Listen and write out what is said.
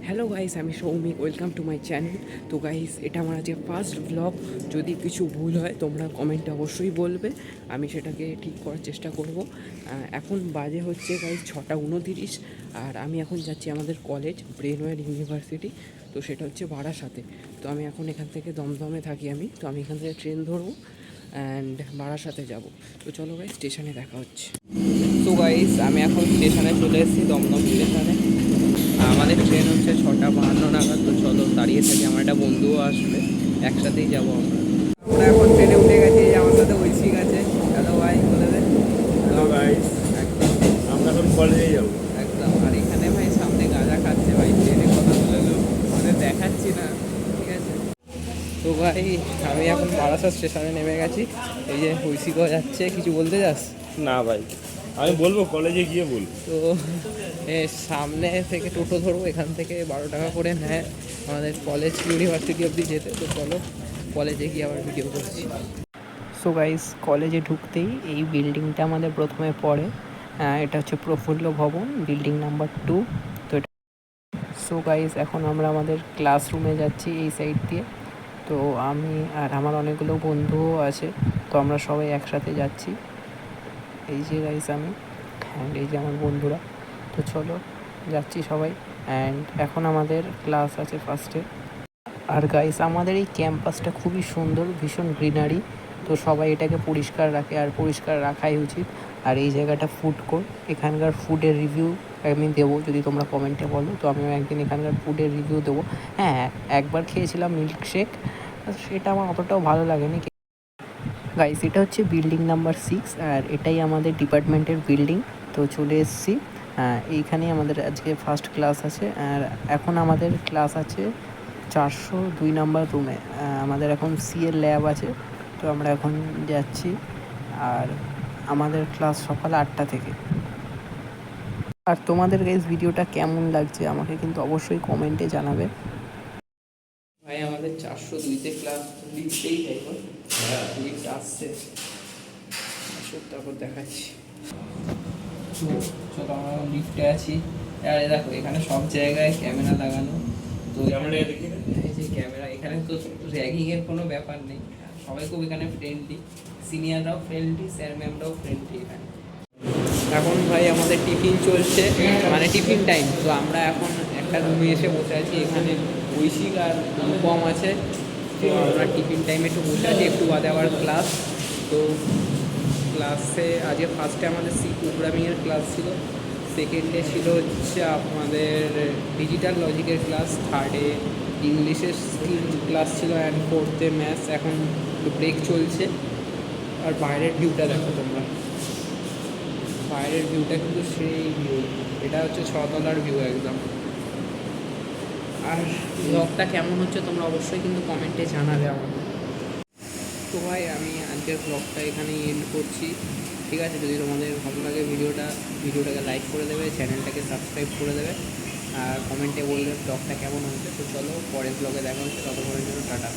Hello guys, আমি Soumik, welcome to my channel. তো guys, এটা আমার আজকে ফার্স্ট ব্লগ। যদি কিছু ভুল হয় তোমরা কমেন্টে অবশ্যই বলবে, আমি সেটাকে ঠিক করার চেষ্টা করব। এখন বাজে হচ্ছে গাইস 6:29, আর আমি এখন যাচ্ছি আমাদের কলেজ ব্রেনওয়্যার ইউনিভার্সিটি। তো সেটা হচ্ছে বারাসাতে। তো আমি এখন এখান থেকে দমদমে থাকি তো আমি এখান থেকে ট্রেন ধরবো অ্যান্ড বারাসাতে যাব। তো চলো গাইস, স্টেশনে দেখা হচ্ছে। তো গাইস, আমি এখন স্টেশনে চলে এসেছি, দমদম স্টেশনে। আমাদের ট্রেন হচ্ছে 6:52 নাগাদ। তো চলো দাঁড়িয়ে থাকি, আমার একটা বন্ধুও আসবে, একসাথেই যাবো আমরা। আমরা এখন ট্রেনে উঠে গেছি, আমার সাথে ঐশিক আছে। হ্যালো ভাই, বলে দেন। হ্যালো গাইস, একদম আমরা এখন কলেজে যাবো। একদম। আর এখানে ভাই সামনে গাঁজা খাচ্ছে ভাই, ট্রেনে কথা বলেলেও ওদের দেখাচ্ছি না, ঠিক আছে। তো ভাই, আমি এখন বারাসাত স্টেশনে নেমে গেছি। এই যে ঐশিকও যাচ্ছে, কিছু বলতে যাস? না ভাই, আমি বলবো কলেজে গিয়ে বলবো। তো সামনে থেকে টোটো ধরবো, এখান থেকে 12 টাকা করে নেয় আমাদের কলেজ ইউনিভার্সিটি অবধি যেতে। তো চলো কলেজে গিয়ে আবার ভিডিও করছি। সো গাইস, কলেজে ঢুকতেই এই বিল্ডিংটা আমাদের প্রথমে পড়ে। এটা হচ্ছে প্রফুল্ল ভবন, বিল্ডিং নাম্বার 2। তো এটা, সো গাইস, এখন আমরা আমাদের ক্লাসরুমে যাচ্ছি এই সাইড দিয়ে। তো আমি আর আমার অনেকগুলো বন্ধুও আছে, তো আমরা সবাই একসাথে যাচ্ছি। এই যে গাইস আমি, অ্যান্ড এই যে আমার বন্ধুরা। তো চলো যাচ্ছি সবাই। অ্যান্ড এখন আমাদের ক্লাস আছে ফার্স্টে। আর গাইস, আমাদের এই ক্যাম্পাসটা খুবই সুন্দর, ভীষণ গ্রিনারি। তো সবাই এটাকে পরিষ্কার রাখে, আর পরিষ্কার রাখাই উচিত। আর এই জায়গাটা ফুড কোর্ট, এখানকার ফুডের রিভিউ আমি দেবো যদি তোমরা কমেন্টে বলো। তো আমিও একদিন এখানকার ফুডের রিভিউ দেবো। হ্যাঁ, একবার খেয়েছিলাম মিল্কশেক, সেটা আমার অতটাও ভালো লাগেনি। গাইস, এটা হচ্ছে বিল্ডিং নাম্বার 6, আর এটাই আমাদের ডিপার্টমেন্টের বিল্ডিং। তো চলে এসেছি, এইখানেই আমাদের আজকে ফার্স্ট ক্লাস আছে। আর এখন আমাদের ক্লাস আছে 402 নাম্বার রুমে। আমাদের এখন সিএর ল্যাব আছে, তো আমরা এখন যাচ্ছি। আর আমাদের ক্লাস সকাল 8টা থেকে। আর তোমাদের গাইস ভিডিওটা কেমন লাগছে আমাকে কিন্তু অবশ্যই কমেন্টে জানাবে। ভাই, আমাদের 402-তে ক্লাস লিফটেই যাই, হ্যাঁ লিফট আসছে, আসুক তারপর দেখাচ্ছি। তো চলো, আমরা লিফটে আছি। আর দেখো, এখানে সব জায়গায় ক্যামেরা লাগানো। তো এই যে ক্যামেরা, এখানে তো র্যাগিংয়ের কোনো ব্যাপার নেই, সবাই খুব এখানে ফ্রেন্ডলি, সিনিয়ররাও ফ্রেন্ডলি, স্যার ম্যামরাও ফ্রেন্ডলি এখানে। এখন ভাই আমাদের টিফিন চলছে, মানে টিফিন টাইম। তো আমরা এখন একটা রুমে এসে বসে আছি, এখানে ঐশিক আর কম আছে। তো আমরা টিফিন টাইমে একটু বসে আছি, একটু বাদে আবার ক্লাস। তো ক্লাসে আজকে ফার্স্টে আমাদের সি প্রোগ্রামিংয়ের ক্লাস ছিল, সেকেন্ডে ছিল হচ্ছে আমাদের ডিজিটাল লজিকের ক্লাস, থার্ডে ইংলিশের স্কিল ক্লাস ছিল, অ্যান্ড ফোর্থে ম্যাথস। এখন ব্রেক চলছে। আর বাইরের ভিউটা দেখো তোমরা, বাইরের ভিউটা কিন্তু সেই ভিউ, এটা হচ্ছে 6 তলার ভিউ একদম। আর ব্লগটা কেমন হচ্ছে তোমরা অবশ্যই কিন্তু কমেন্টে জানাবে আমাকে। তো ভাই, আমি আজকের ব্লগটা এখানেই এন্ড করছি, ঠিক আছে। যদি তোমাদের ভালো লাগে ভিডিওটাকে লাইক করে দেবে, চ্যানেলটাকে সাবস্ক্রাইব করে দেবে, আর কমেন্টে বলবে ব্লগটা কেমন হচ্ছে। তো চলো পরের ব্লগে দেখা হচ্ছে, ততক্ষণের জন্য টাটা।